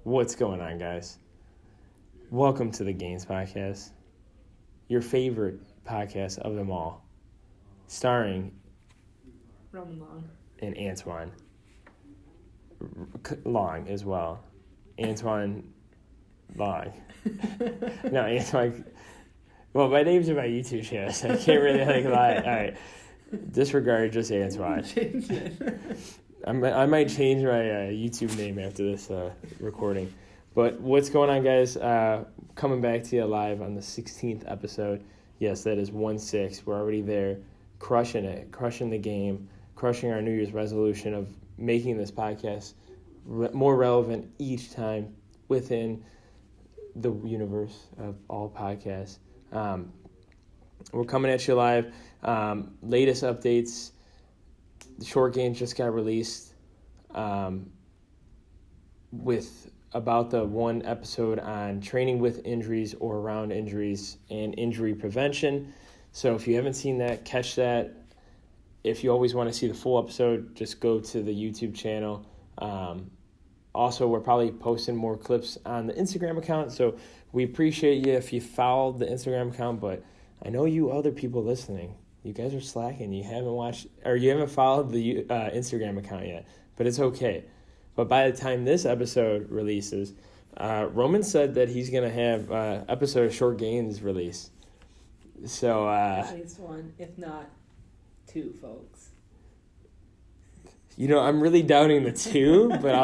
What's going on, guys? Welcome to the Gainz podcast, your favorite podcast of them all, starring Roman Long and Antoine Long as well. Antoine Long. No, Antoine. Well, my name's in my YouTube channel, so I can't really lie. All right, disregard just Antoine. Change it. I might change my YouTube name after this recording. But what's going on, guys? Coming back to you live on the 16th episode. Yes, that is 1-6. We're already there, crushing it, crushing the game, crushing our New Year's resolution of making this podcast more relevant each time within the universe of all podcasts. We're coming at you live. Latest updates. The short Gainz just got released with about the one episode on training with injuries or around injuries and injury prevention. So if you haven't seen that, catch that. If you always want to see the full episode, just go to the YouTube channel. Also, we're probably posting more clips on the Instagram account, so we appreciate you if you followed the Instagram account, but I know you other people listening, you guys are slacking. You haven't watched, or you haven't followed the Instagram account yet, but it's okay. But by the time this episode releases, Roman said that he's going to have an episode of Short Gainz released. So at least one, if not two, folks. You know, I'm really doubting the two, but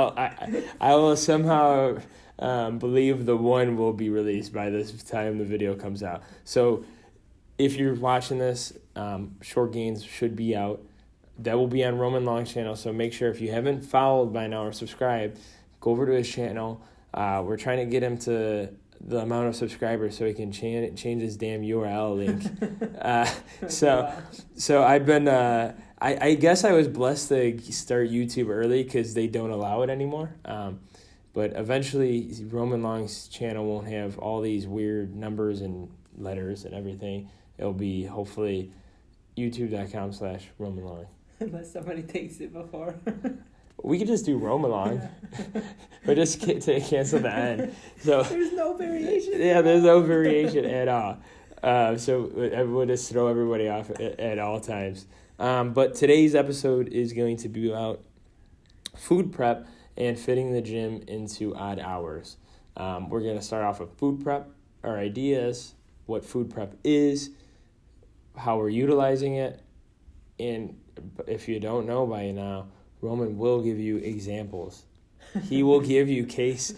I will somehow believe the one will be released by this time the video comes out. So if you're watching this, Short Gainz should be out. That will be on Roman Long's channel, so make sure if you haven't followed by now or subscribed, go over to his channel. We're trying to get him to the amount of subscribers so he can change his damn URL link. So I've been... I guess I was blessed to start YouTube early because they don't allow it anymore. But eventually, Roman Long's channel won't have all these weird numbers and letters and everything. It'll be hopefully youtube.com/Roman Long. Unless somebody takes it before. We could just do Roman Long, or just cancel the end. So there's no variation. Yeah, there's no variation at all. So we'll just throw everybody off at all times. But today's episode is going to be about food prep and fitting the gym into odd hours. We're going to start off with food prep, our ideas, what food prep is, how we're utilizing it, and if you don't know by now, Roman will give you examples. He will give you case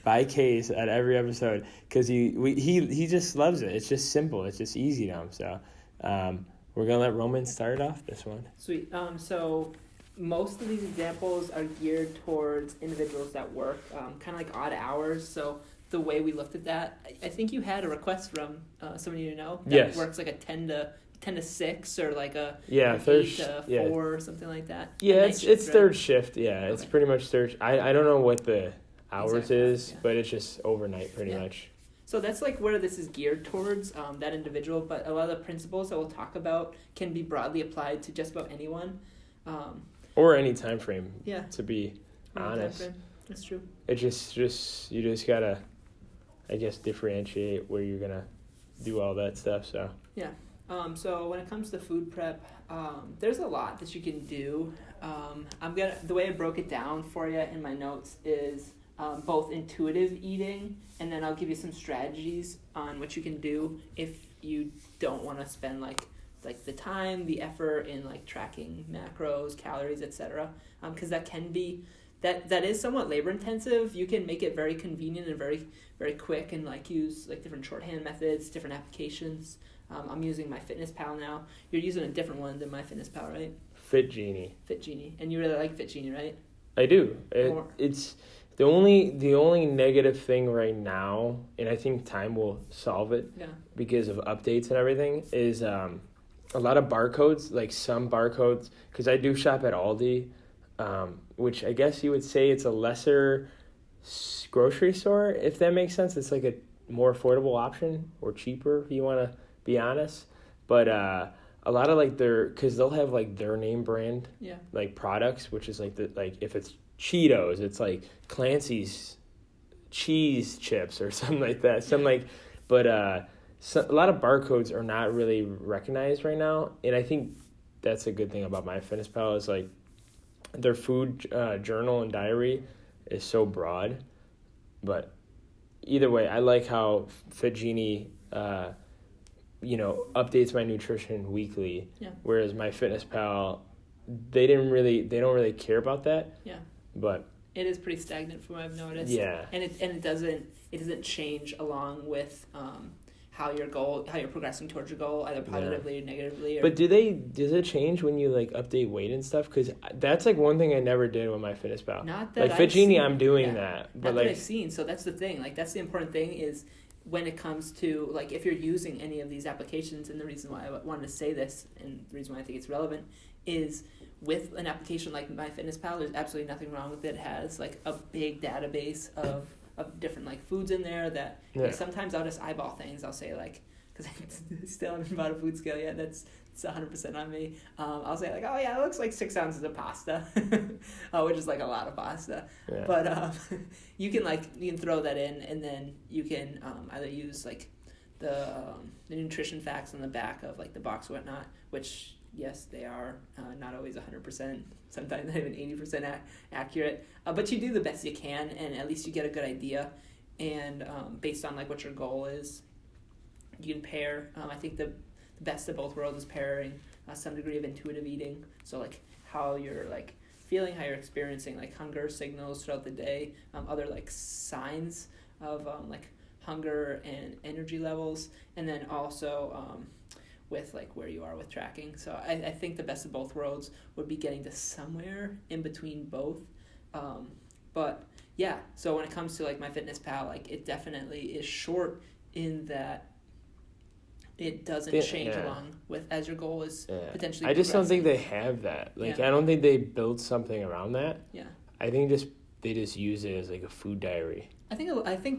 by case at every episode because he just loves it. It's just simple. It's just easy to him. So we're going to let Roman start off this one. Sweet. So most of these examples are geared towards individuals that work kind of like odd hours. So the way we looked at that, I think you had a request from somebody you know that works like a 10 to 6 or like a 8 to 4 or something like that. Yeah, it's third shift. Yeah, it's pretty much third. I don't know what the hours is, but it's just overnight pretty much. So that's like where this is geared towards, that individual, but a lot of the principles that we'll talk about can be broadly applied to just about anyone. Or any time frame, to be honest. That's true. It just you just gotta, I guess, differentiate where you're gonna do all that stuff, so. Yeah. So when it comes to food prep, there's a lot that you can do. The way I broke it down for you in my notes is both intuitive eating, and then I'll give you some strategies on what you can do if you don't want to spend like the time, the effort in like tracking macros, calories, etc. Because that can be that is somewhat labor intensive. You can make it very convenient and very very quick, and like use like different shorthand methods, different applications. I'm using MyFitnessPal now. You're using a different one than MyFitnessPal, right? Fit Genie. And you really like Fit Genie, right? I do. It's the only negative thing right now, and I think time will solve it because of updates and everything, is a lot of barcodes, like some barcodes, because I do shop at Aldi, which I guess you would say it's a lesser grocery store, if that makes sense. It's like a more affordable option or cheaper if you want to be honest, but a lot of like because they'll have like their name brand like products, which is like if it's Cheetos, it's like Clancy's cheese chips or something like that. But a lot of barcodes are not really recognized right now, and I think that's a good thing about MyFitnessPal is like their food journal and diary is so broad. But either way, I like how Fit Genie, updates my nutrition weekly. Yeah. Whereas MyFitnessPal, they don't really care about that. Yeah. But it is pretty stagnant from what I've noticed. Yeah. And it doesn't change along with how you're progressing towards your goal, either positively or negatively. But does it change when you like update weight and stuff? Because that's like one thing I never did with MyFitnessPal. Not that Like Fit Genie, I'm doing that. But not that I've seen. So that's the thing. Like that's the important thing is when it comes to like if you're using any of these applications, and the reason why I wanted to say this and the reason why I think it's relevant is with an application like MyFitnessPal, there's absolutely nothing wrong with it. It has like a big database of different like foods in there that like, sometimes I'll just eyeball things. I'll say like, because I still haven't bought a food scale yet. It's 100% on me. I'll say like, oh yeah, it looks like 6 ounces of pasta, which is like a lot of pasta. Yeah. But you can throw that in, and then you can either use like the nutrition facts on the back of like the box or whatnot, which yes, they are not always 100%. Sometimes not even 80% accurate. But you do the best you can, and at least you get a good idea. And based on like what your goal is, you can pair. I think the best of both worlds is pairing some degree of intuitive eating. So like how you're like feeling, how you're experiencing like hunger signals throughout the day, other like signs of like hunger and energy levels, and then also with like where you are with tracking. So I think the best of both worlds would be getting to somewhere in between both. But yeah, so when it comes to like MyFitnessPal, like it definitely is short in that it doesn't change along with as your goal is potentially. I just don't think they have that. Like I don't think they build something around that. Yeah. I think they just use it as like a food diary. I think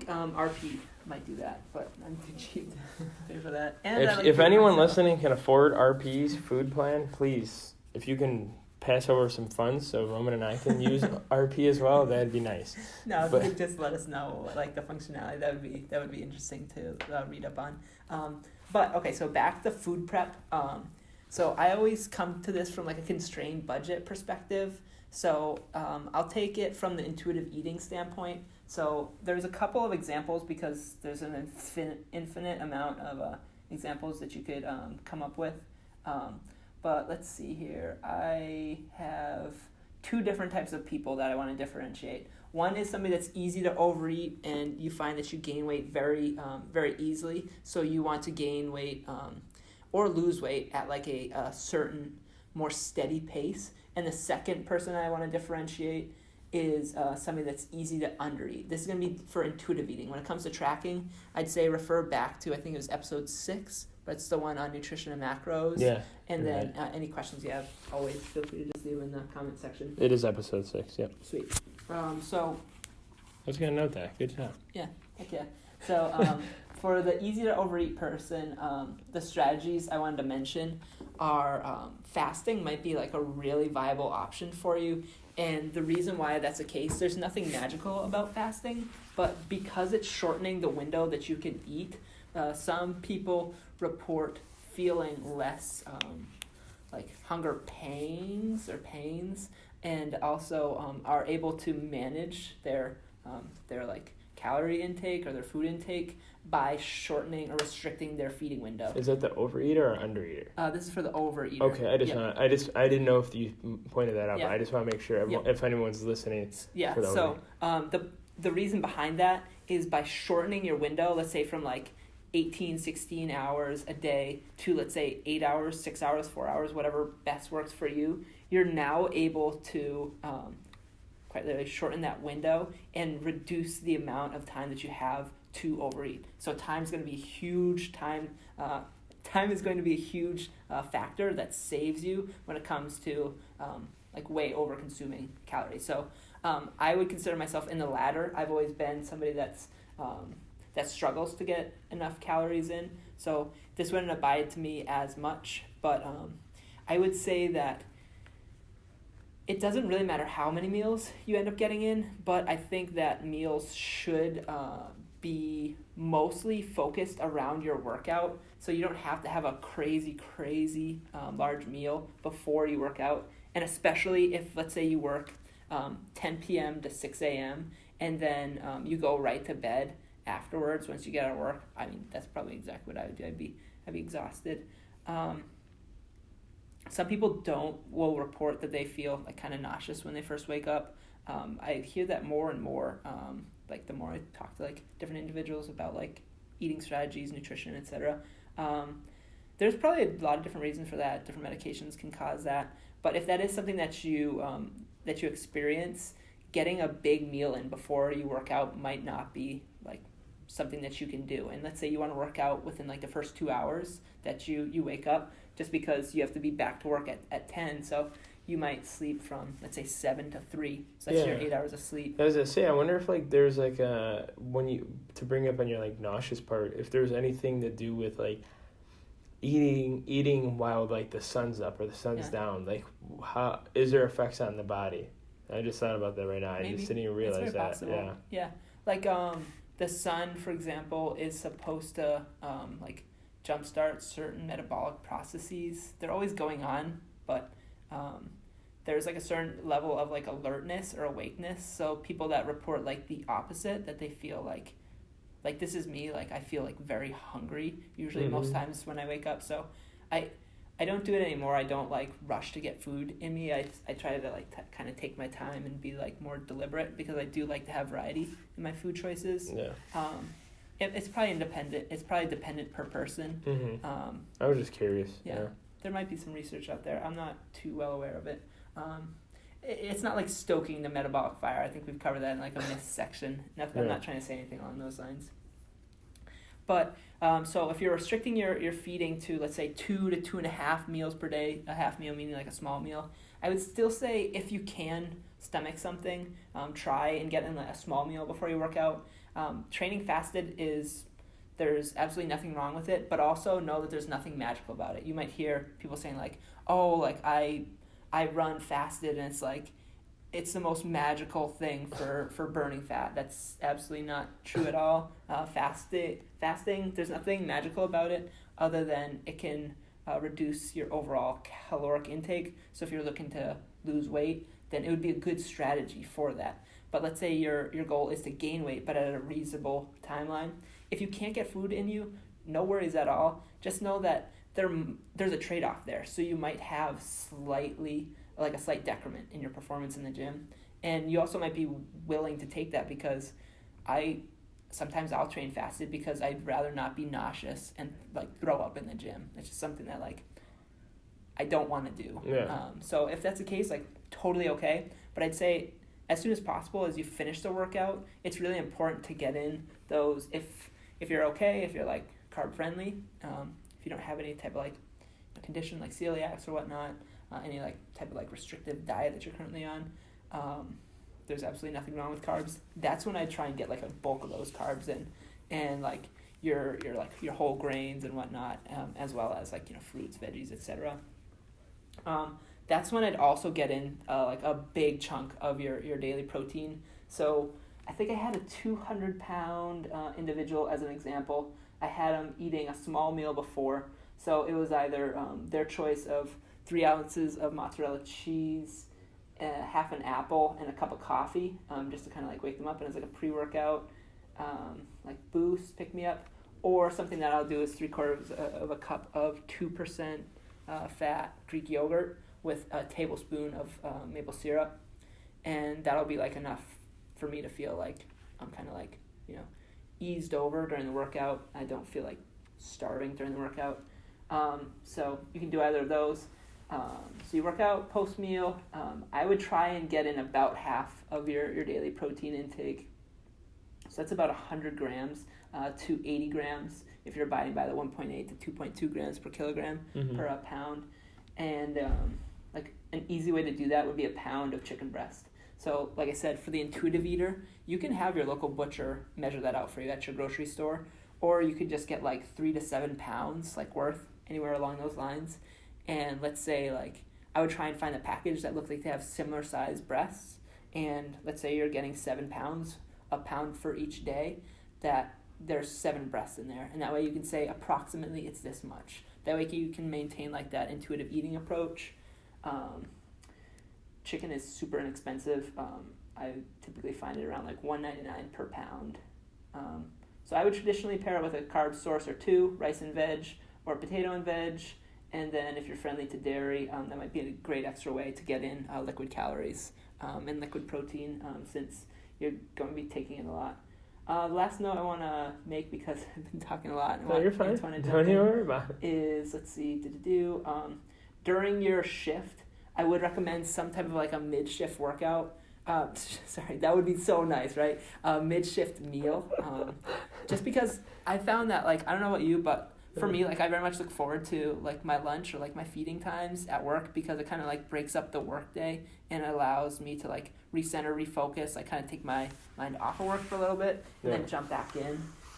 RP might do that, but I'm too cheap to pay for that. And if anyone listening can afford RP's food plan, please, if you can pass over some funds so Roman and I can use RP as well, that'd be nice. No, if you could just let us know like the functionality, that would be interesting to read up on. But okay, so back to food prep. So I always come to this from like a constrained budget perspective. So I'll take it from the intuitive eating standpoint. So there's a couple of examples because there's an infinite amount of examples that you could come up with. But let's see here. I have 2 different types of people that I want to differentiate. One is somebody that's easy to overeat, and you find that you gain weight very, very easily. So you want to gain weight or lose weight at like a certain, more steady pace. And the second person I want to differentiate is somebody that's easy to undereat. This is going to be for intuitive eating. When it comes to tracking, I'd say refer back to, I think it was episode 6, but it's the one on nutrition and macros. Yeah. And then any questions you have, always feel free to just leave them in the comment section. It is episode 6, yep. Sweet. So I was going to note that. Good job. Yeah, heck yeah. So for the easy to overeat person, the strategies I wanted to mention are fasting might be like a really viable option for you. And the reason why that's the case, there's nothing magical about fasting, but because it's shortening the window that you can eat, some people report feeling less like hunger pains, and also are able to manage their like calorie intake or their food intake by shortening or restricting their feeding window. Is that the overeater or undereater? This is for the overeater. Okay, I didn't know if you pointed that out, but I just want to make sure if anyone's listening. Yeah. For the so the reason behind that is by shortening your window, let's say from like 18, 16 hours a day to let's say 8 hours, 6 hours, 4 hours, whatever best works for you, you're now able to quite literally shorten that window and reduce the amount of time that you have to overeat. So time's going to be huge. Time is going to be a huge factor that saves you when it comes to like way over consuming calories. So I would consider myself in the latter. I've always been somebody that struggles to get enough calories in. So this wouldn't apply to me as much, but I would say that it doesn't really matter how many meals you end up getting in, but I think that meals should be mostly focused around your workout. So you don't have to have a crazy large meal before you work out. And especially if, let's say, you work 10 p.m. to 6 a.m. and then you go right to bed afterwards once you get out of work. I mean, that's probably exactly what I would do. I'd be exhausted. Some people will report that they feel like kind of nauseous when they first wake up. I hear that more and more. Like the more I talk to like different individuals about like eating strategies, nutrition, etc. There's probably a lot of different reasons for that. Different medications can cause that. But if that is something that you experience, getting a big meal in before you work out might not be like something that you can do. And let's say you want to work out within like the first 2 hours that you wake up, just because you have to be back to work at 10. So you might sleep from, let's say, 7 to 3. So that's your 8 hours of sleep. As I say, I wonder if like there's like to bring up on your like nauseous part, if there's anything to do with like eating while like the sun's up or the sun's down. Like, how is there effects on the body? I just thought about that right now. Maybe. I just didn't even realize that. Possible. Yeah. Like the sun, for example, is supposed to like jumpstart certain metabolic processes. They're always going on, but there's like a certain level of like alertness or awakeness. So people that report like the opposite, that they feel like this is me, like I feel like very hungry usually most times when I wake up. So I don't do it anymore. I don't like rush to get food in me. I try to like kind of take my time and be like more deliberate, because I do like to have variety in my food choices. Yeah. It's probably independent. It's probably dependent per person. Mm-hmm. I was just curious. Yeah. There might be some research out there. I'm not too well aware of it. It's not like stoking the metabolic fire. I think we've covered that in like a myth section. I'm not trying to say anything along those lines. But so if you're restricting your feeding to, let's say, 2 to 2.5 meals per day, a half meal meaning like a small meal, I would still say if you can stomach something, try and get in a small meal before you work out. Training fasted there's absolutely nothing wrong with it, but also know that there's nothing magical about it. You might hear people saying like, oh, like I run fasted and it's like, it's the most magical thing for burning fat. That's absolutely not true at all. Fasting, there's nothing magical about it other than it can reduce your overall caloric intake. So if you're looking to lose weight, then it would be a good strategy for that. But let's say your goal is to gain weight, but at a reasonable timeline. If you can't get food in you, no worries at all. Just know that there's a trade-off there. So you might have a slight decrement in your performance in the gym. And you also might be willing to take that, because sometimes I'll train fasted because I'd rather not be nauseous and like throw up in the gym. It's just something that like I don't want to do. Yeah. So if that's the case, like totally okay. But I'd say as soon as possible, as you finish the workout, it's really important to get in those, if you're okay, if you're like carb friendly, if you don't have any type of like condition like celiacs or whatnot, any like type of like restrictive diet that you're currently on, there's absolutely nothing wrong with carbs. That's when I try and get like a bulk of those carbs in, and like your whole grains and whatnot, as well as like fruits, veggies, etc. That's when I'd also get in like a big chunk of your daily protein. So I think I had a 200-pound individual as an example. I had them eating a small meal before, so it was either their choice of 3 ounces of mozzarella cheese, half an apple, and a cup of coffee, just to kind of like wake them up, and it's like a pre-workout like boost, pick me up. Or something that I'll do is 3/4 of a cup of 2% fat Greek yogurt with a tablespoon of maple syrup, and that'll be like enough for me to feel like I'm kind of like eased over during the workout. I don't feel like starving during the workout. So you can do either of those. So you work out post-meal. I would try and get in about half of your daily protein intake. So that's about 100 grams to 80 grams if you're abiding by the 1.8 to 2.2 grams per kilogram per pound. And like an easy way to do that would be a pound of chicken breast. So like I said, for the intuitive eater, you can have your local butcher measure that out for you at your grocery store, or you could just get like 3 to 7 pounds like worth, anywhere along those lines. And let's say like I would try and find a package that looked like they have similar sized breasts, and let's say you're getting 7 pounds, a pound for each day, that there's 7 breasts in there, and that way you can say approximately it's this much. That way you can maintain like that intuitive eating approach. Chicken is super inexpensive. I typically find it around like $1.99 per pound. So I would traditionally pair it with a carb source or 2, rice and veg, or potato and veg. And then if you're friendly to dairy, that might be a great extra way to get in liquid calories and liquid protein, since you're going to be taking it a lot. The last note I want to make, because I've been talking a lot. No, you're fine. Don't even worry about it. Is, let's see, during your shift, I would recommend some type of like a mid-shift workout. Sorry, that would be so nice, right? Mid-shift meal. Just because I found that, like, I don't know about you, but for me, like, I very much look forward to like my lunch or like my feeding times at work, because it kind of like breaks up the work day and it allows me to like recenter, refocus. I kind of take my mind off of work for a little bit and then jump back in.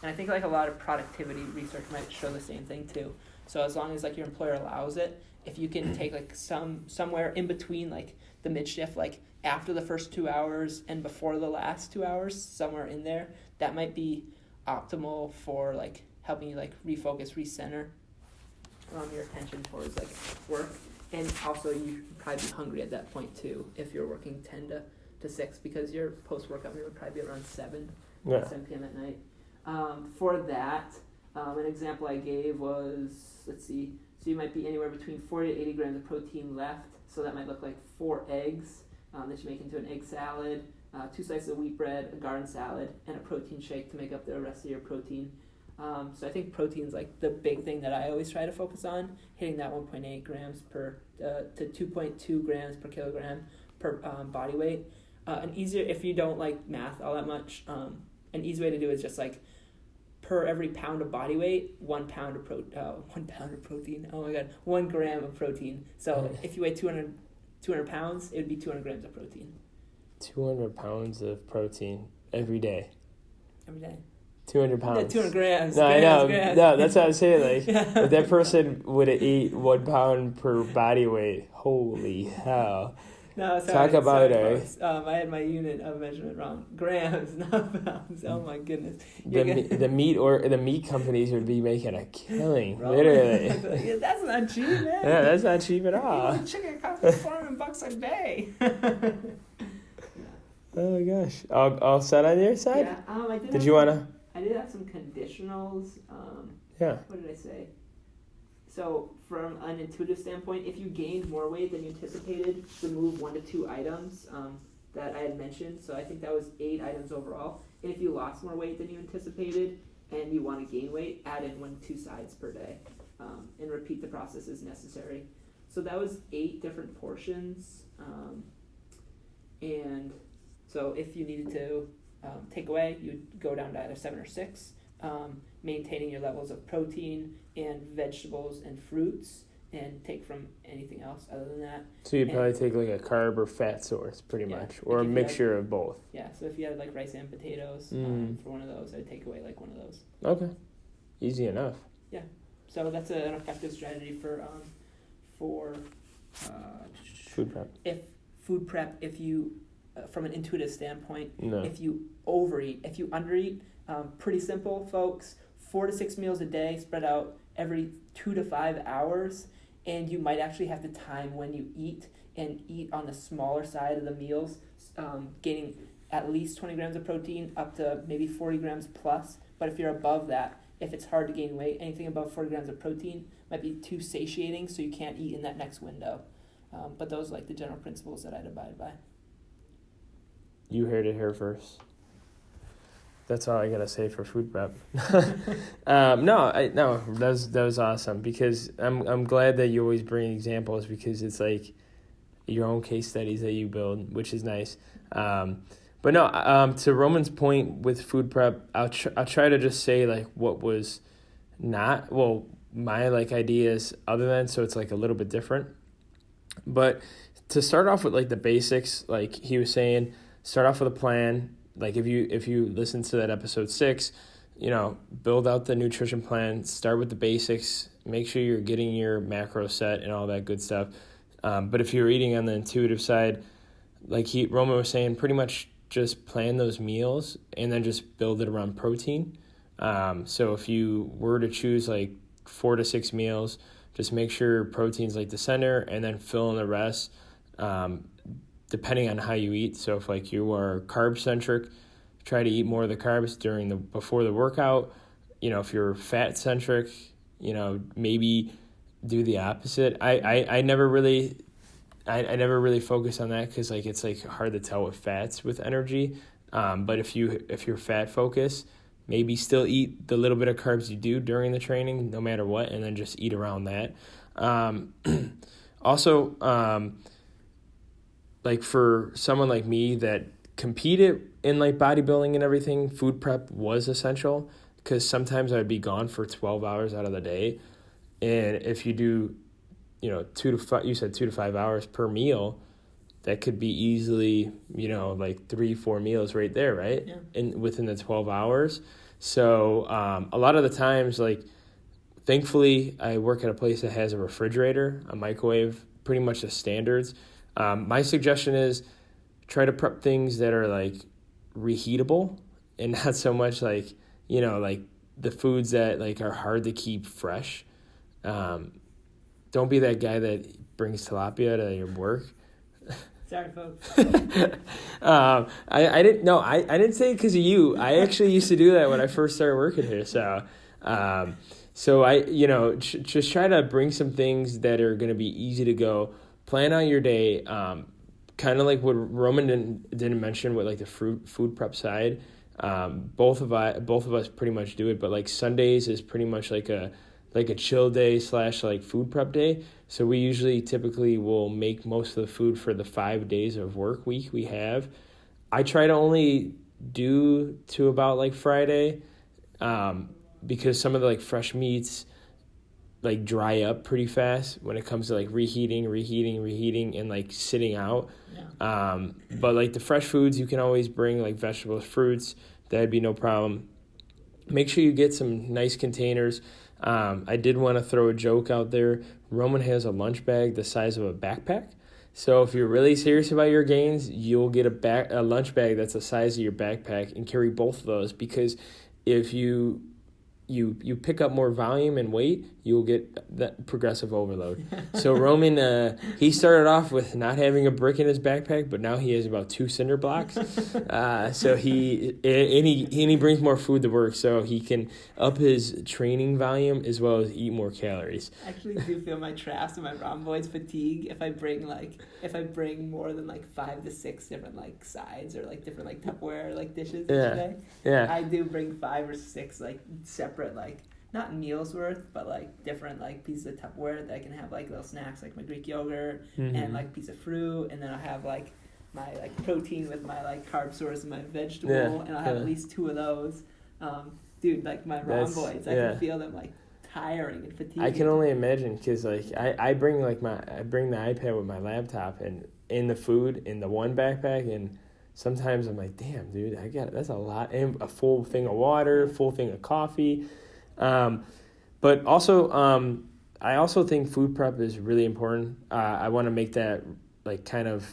And I think like a lot of productivity research might show the same thing too. So as long as like your employer allows it, if you can take like somewhere in between like the mid shift, like after the first 2 hours and before the last 2 hours, somewhere in there, that might be optimal for like helping you like refocus, recenter your attention towards like work. And also you probably be hungry at that point too if you're working 10 to 6, because your post-workout meal would probably be around 7 p.m. at night. For that, an example I gave was, let's see, so you might be anywhere between 40 to 80 grams of protein left. So that might look like 4 eggs that you make into an egg salad, 2 slices of wheat bread, a garden salad, and a protein shake to make up the rest of your protein. So I think protein's like the big thing that I always try to focus on, hitting that 1.8 grams per to 2.2 grams per kilogram per body weight. An easier, if you don't like math all that much, an easy way to do it is just like per every pound of body weight, 1 pound of protein. Oh my god, 1 gram of protein. So if you weigh 200 pounds, it would be 200 grams of protein. 200 pounds of protein every day. Every day. 200 pounds. Yeah, 200 grams. No, I know. Grams. No, that's what I was saying. Like, if that person would have eat 1 pound per body weight, holy hell. No, sorry. Talk about I had my unit of measurement wrong. Grams, not pounds. Oh my goodness. The meat companies would be making a killing, literally. Yeah, that's not cheap, man. Yeah, that's not cheap at all. Chicken costs $400 a day. Oh my gosh. All set on your side? Yeah. I did have some conditionals. What did I say? So from an intuitive standpoint, if you gained more weight than you anticipated, remove 1 to 2 items that I had mentioned. So I think that was 8 items overall. And if you lost more weight than you anticipated and you want to gain weight, add in 1 to 2 sides per day and repeat the process as necessary. So that was 8 different portions. And so if you needed to take away, you'd go down to either 7 or 6. Maintaining your levels of protein and vegetables and fruits, and take from anything else other than that. So you'd probably take like a carb or fat source, pretty much, or a mixture of both. Yeah, so if you had like rice and potatoes for one of those, I'd take away like one of those. Okay, easy enough. Yeah, so that's an effective strategy for food prep. If you from an intuitive standpoint, No. if you overeat, if you undereat, pretty simple, folks. 4 to 6 meals a day spread out every 2 to 5 hours, and you might actually have to time when you eat and eat on the smaller side of the meals, gaining at least 20 grams of protein up to maybe 40 grams plus. But if you're above that, if it's hard to gain weight, anything above 40 grams of protein might be too satiating, so you can't eat in that next window. But those are like the general principles that I'd abide by. You heard it here first. That's all I gotta say for food prep. That was awesome, because I'm glad that you always bring examples, because it's like your own case studies that you build, which is nice. To Roman's point with food prep, I'll try to just say like what was not my like ideas other than, so it's like a little bit different. But to start off with like the basics, like he was saying, start off with a plan. Like if you listen to that episode 6, build out the nutrition plan, start with the basics, make sure you're getting your macro set and all that good stuff. But if you're eating on the intuitive side, like Roman was saying, pretty much just plan those meals and then just build it around protein. So if you were to choose like 4 to 6 meals, just make sure protein's like the center and then fill in the rest, depending on how you eat. So if like you are carb centric, try to eat more of the carbs before the workout. If you're fat centric, maybe do the opposite. I never really focus on that because like it's like hard to tell with fats with energy. But if you're fat focused, maybe still eat the little bit of carbs you do during the training, no matter what, and then just eat around that. Also, like for someone like me that competed in like bodybuilding and everything, food prep was essential because sometimes I'd be gone for 12 hours out of the day. And if you do, 2 to 5, you said 2 to 5 hours per meal, that could be easily, like 3-4 meals right there, right? Yeah. Within the 12 hours. So a lot of the times, like, thankfully, I work at a place that has a refrigerator, a microwave, pretty much the standards. My suggestion is try to prep things that are like reheatable and not so much like, like the foods that like are hard to keep fresh. Don't be that guy that brings tilapia to your work. Sorry, folks. I didn't say it because of you. I actually used to do that when I first started working here. So I, just try to bring some things that are going to be easy to go. Plan out your day. Kind of like what Roman didn't mention with like the food prep side. Both of us pretty much do it, but like Sundays is pretty much like a chill day / like food prep day. So we typically will make most of the food for the 5 days of work week we have. I try to only do to about like Friday, because some of the like fresh meats like dry up pretty fast when it comes to like reheating and like sitting out. Yeah. But like the fresh foods, you can always bring like vegetables, fruits. That'd be no problem. Make sure you get some nice containers. I did want to throw a joke out there. Roman has a lunch bag the size of a backpack. So if you're really serious about your gains, you'll get a lunch bag that's the size of your backpack and carry both of those, because if you pick up more volume and weight, you'll get that progressive overload. So Roman, he started off with not having a brick in his backpack, but now he has about 2 cinder blocks. So he brings more food to work, so he can up his training volume as well as eat more calories. I actually do feel my traps and my rhomboids fatigue if I bring more than like 5 to 6 different like sides or like different like Tupperware like dishes each day. Yeah. I do bring 5 or 6 like separate, like not meals worth, but like different like pieces of Tupperware that I can have like little snacks, like my Greek yogurt and like a piece of fruit, and then I'll have like my like protein with my like carb source and my vegetable, and I'll have at least 2 of those. Dude, like my rhomboids, I can feel them like tiring and fatiguing. I can only imagine, because like I bring the iPad with my laptop and in the food in the one backpack, and sometimes I'm like, damn, dude, that's a lot, and a full thing of water, full thing of coffee. But also, I also think food prep is really important. I want to make that like kind of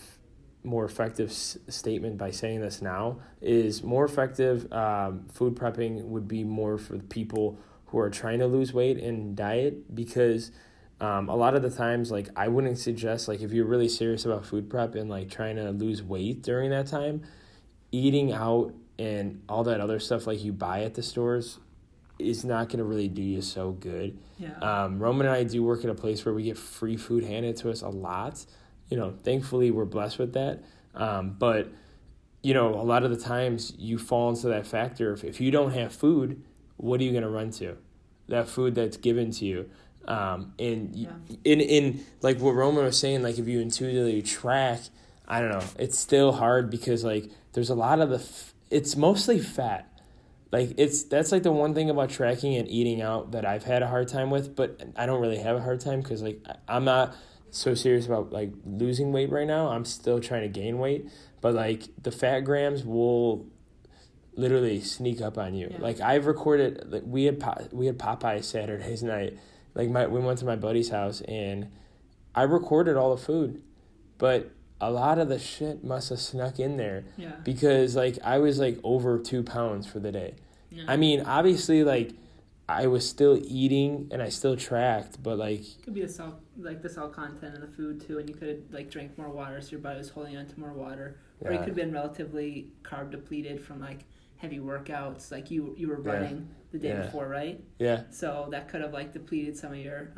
more effective statement by saying this now. Is more effective food prepping would be more for the people who are trying to lose weight and diet, because a lot of the times, like, I wouldn't suggest, like, if you're really serious about food prep and like trying to lose weight during that time, eating out and all that other stuff like you buy at the stores is not going to really do you so good. Yeah. Roman and I do work at a place where we get free food handed to us a lot. Thankfully we're blessed with that. But a lot of the times you fall into that factor. If you don't have food, what are you going to run to? That food that's given to you. In like what Roman was saying, like if you intuitively track, I don't know, it's still hard because like there's a lot of it's mostly fat. Like that's like the one thing about tracking and eating out that I've had a hard time with, but I don't really have a hard time because like I'm not so serious about like losing weight right now. I'm still trying to gain weight, but like the fat grams will literally sneak up on you. Yeah. Like I've recorded, like we had Popeye Saturdays night. Like we went to my buddy's house and I recorded all the food, but a lot of the shit must have snuck in there. Yeah. Because, like, I was, like, over 2 pounds for the day. Yeah. I mean, obviously, like, I was still eating and I still tracked, but, like... It could be the salt content in the food, too, and you could have, like, drank more water, so your body was holding on to more water. Or you could have been relatively carb depleted from, like, heavy workouts, like you were running the day before, right? Yeah. So that could have, like, depleted some of your,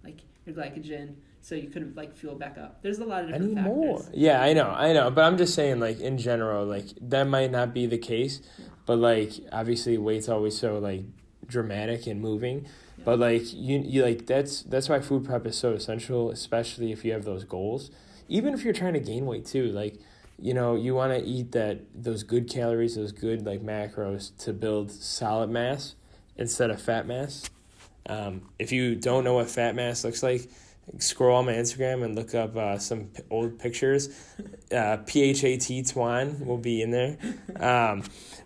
like, your glycogen, so you could have, like, fueled back up. There's a lot of different factors. More. Yeah, I know. But I'm just saying, like, in general, like, that might not be the case. Yeah. But, like, obviously weight's always so, like, dramatic and moving. Yeah. But, like, you like, that's why food prep is so essential, especially if you have those goals. Even if you're trying to gain weight, too. Like, you know, you want to eat those good calories, those good, like, macros to build solid mass instead of fat mass. If you don't know what fat mass looks like, scroll on my Instagram and look up some old pictures. PHAT Twan will be in there.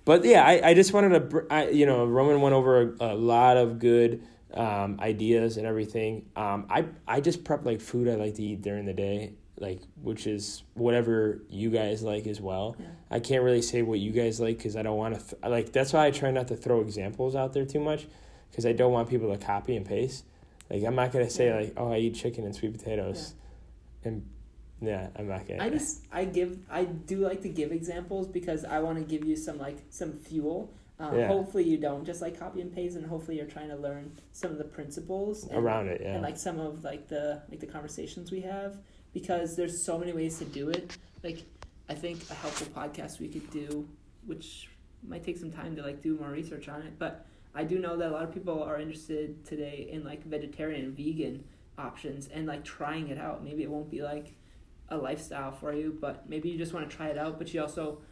But yeah, I just wanted to, Roman went over a lot of good ideas and everything. I just prep like food I like to eat during the day, like, which is whatever you guys like as well. Yeah. I can't really say what you guys like because I don't want to, that's why I try not to throw examples out there too much because I don't want people to copy and paste. Like, I'm not going to say, like, oh, I eat chicken and sweet potatoes. Yeah. And, I'm not going to. I do like to give examples because I want to give you some fuel. Hopefully you don't just, like, copy and paste, and hopefully you're trying to learn some of the principles. Around it, And, like, some of, like, the conversations we have. Because there's so many ways to do it. Like, I think a helpful podcast we could do, which might take some time to, like, do more research on it, but I do know that a lot of people are interested today in, like, vegetarian and vegan options and, like, trying it out. Maybe it won't be, like, a lifestyle for you, but maybe you just want to try it out, but you also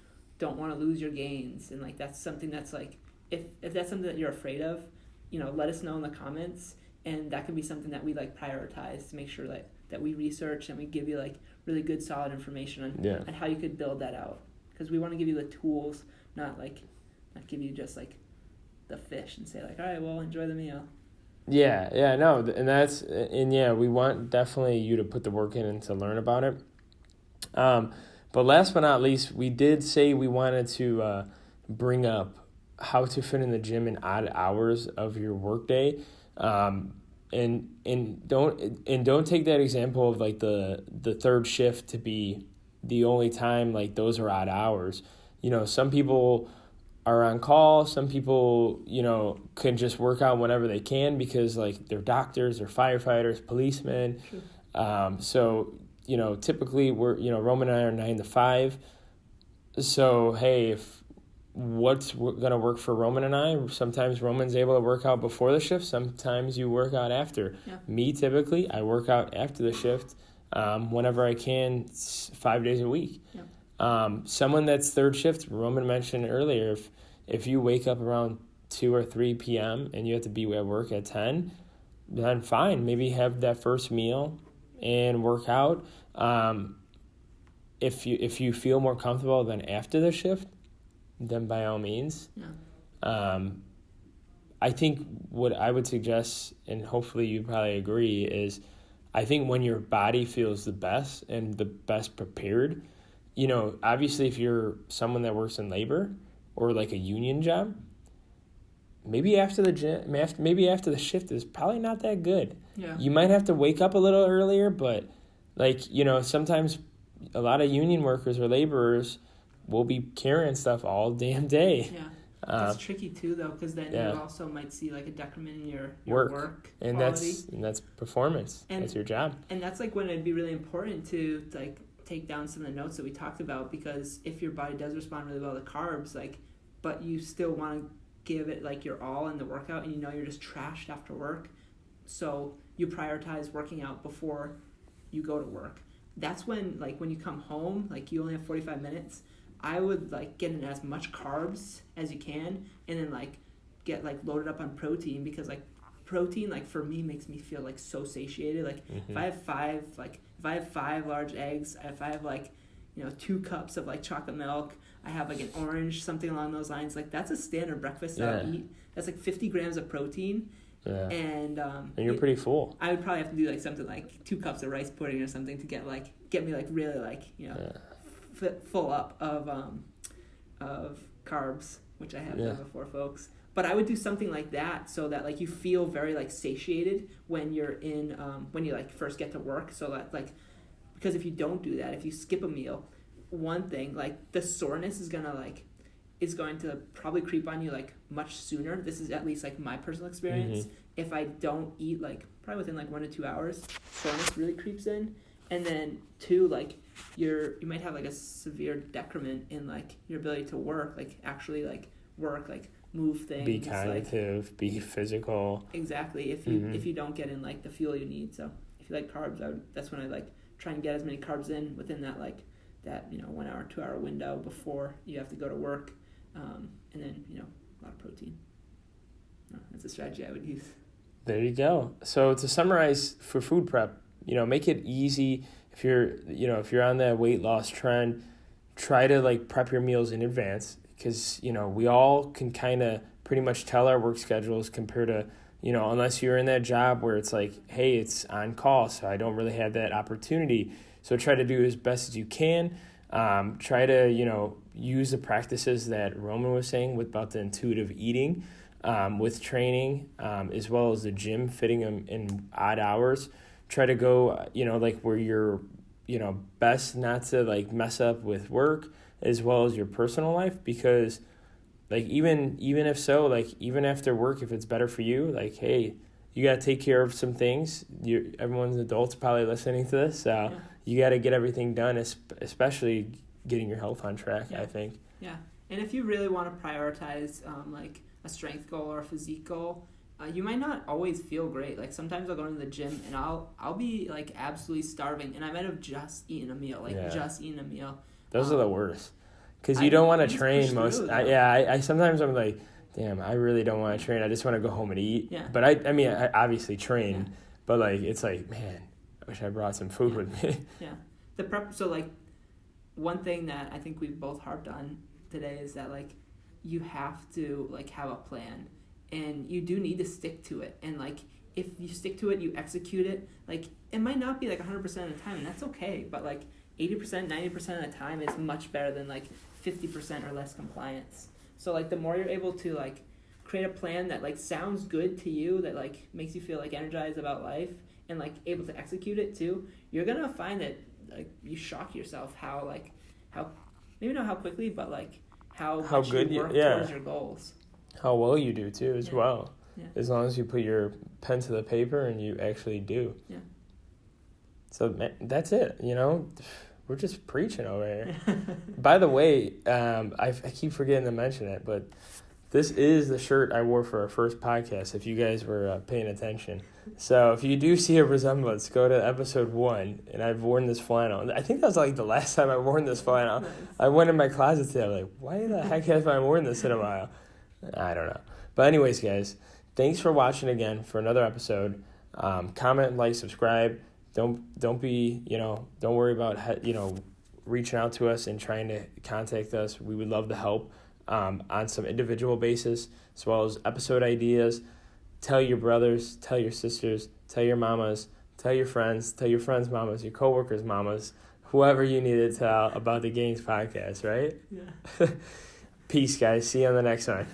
don't want to lose your gains. And, like, that's something that's, like, if that's something that you're afraid of, let us know in the comments, and that could be something that we, like, prioritize to make sure that we research and we give you, like, really good, solid information on how you could build that out. Because we want to give you the tools, not give you just, like, the fish and say, like, all right, well, enjoy the meal. We want definitely you to put the work in and to learn about it. But last but not least, we did say we wanted to bring up how to fit in the gym in odd hours of your workday. And don't take that example of, like, the third shift to be the only time, like, those are odd hours. Some people are on call. Some people, can just work out whenever they can because, like, they're doctors, they're firefighters, policemen. Sure. So, typically we're, Roman and I are 9 to 5. So, hey, if what's going to work for Roman and I, sometimes Roman's able to work out before the shift. Sometimes you work out after. Yeah. Me, typically, I work out after the shift whenever I can, 5 days a week. Yeah. Someone that's third shift, Roman mentioned earlier, if you wake up around 2 or 3 p.m. and you have to be at work at 10, then fine. Maybe have that first meal and work out. If you feel more comfortable than after the shift, then by all means. Yeah. I think what I would suggest, and hopefully you probably agree, is I think when your body feels the best and the best prepared, obviously if you're someone that works in labor or like a union job, maybe after the shift is probably not that good. Yeah. You might have to wake up a little earlier, but, like, sometimes a lot of union workers or laborers will be carrying stuff all damn day. Yeah. That's tricky too, though, because then you also might see, like, a decrement in your work and quality. That's performance. That's your job. And that's, like, when it'd be really important to, like, take down some of the notes that we talked about, because if your body does respond really well to carbs, like, but you still want to give it, like, your all in the workout, and you're just trashed after work, so you prioritize working out before you go to work. That's when, like, when you come home, like, you only have 45 minutes, I would, like, get in as much carbs as you can, and then, like, get, like, loaded up on protein, because, like, protein, like, for me makes me feel, like, so satiated. Like, if I have 5 large eggs, if I have, like, 2 cups of, like, chocolate milk, I have, like, an orange, something along those lines, like, that's a standard breakfast that I'll eat. That's, like, 50 grams of protein, Yeah. And you're pretty full. I would probably have to do like something like 2 cups of rice pudding or something to get me like really like, you know, full up of carbs, which I have done before, folks. But I would do something like that so that like you feel very like satiated when you're in when you like first get to work. So that like, because if you don't do that, if you skip a meal, one thing like the soreness is going to probably creep on you like much sooner. This is at least like my personal experience. Mm-hmm. If I don't eat like probably within like 1 to 2 hours, soreness really creeps in. And then 2, like you might have like a severe decrement in like your ability to work, like actually like work, like move things, be cognitive, like, be physical. Exactly. If you don't get in like the fuel you need. So if you like carbs, that's when I like try and get as many carbs in within that 1 hour, 2 hour window before you have to go to work. And then, you know, a lot of protein. That's a strategy I would use. There you go. So to summarize for food prep, you know, make it easy. If you're on that weight loss trend, try to like prep your meals in advance, because, you know, we all can kind of pretty much tell our work schedules compared to, you know, unless you're in that job where it's like, hey, it's on call, so I don't really have that opportunity. So try to do as best as you can. Try to, you know, use the practices that Roman was saying about the intuitive eating with training, as well as the gym, fitting them in odd hours. Try to go, you know, like where you're, you know, best not to like mess up with work as well as your personal life, because like even if so, like even after work, if it's better for you, like, hey, you got to take care of some things. Everyone's adults probably listening to this, so you got to get everything done, especially getting your health on track, I think. Yeah, and if you really want to prioritize like a strength goal or a physique goal, you might not always feel great. Like sometimes I'll go into the gym and I'll be like absolutely starving, and I might have just eaten a meal, just eaten a meal. Those are the worst, because you don't want to train most. I sometimes I'm like, damn, I really don't want to train. I just want to go home and eat. Yeah. But I mean, I obviously train, but like it's like, man, I wish I brought some food with me. Yeah. The prep. So like, one thing that I think we've both harped on today is that like, you have to like have a plan, and you do need to stick to it. And like, if you stick to it, you execute it. Like, it might not be like 100% of the time, and that's okay. But like 80%, 90% of the time is much better than like 50% or less compliance. So like, the more you're able to like create a plan that like sounds good to you, that like makes you feel like energized about life, and like able to execute it too, you're gonna find that like you shock yourself how maybe not how quickly, but like how good you work towards your goals. How well you do too as well. Yeah. As long as you put your pen to the paper and you actually do. Yeah. So that's it, you know. We're just preaching over here. By the way, I keep forgetting to mention it, but this is the shirt I wore for our first podcast, if you guys were paying attention. So if you do see a resemblance, go to episode 1, and I've worn this flannel. I think that was like the last time I've worn this flannel. Nice. I went in my closet today, I was like, why the heck have I worn this in a while? I don't know. But anyways, guys, thanks for watching again for another episode. Comment, like, subscribe. Don't be, you know, don't worry about, you know, reaching out to us and trying to contact us. We would love to help on some individual basis, as well as episode ideas. Tell your brothers, tell your sisters, tell your mamas, tell your friends mamas, your coworkers mamas, whoever you need to tell about the Gainz podcast, right? Yeah. Peace, guys. See you on the next one.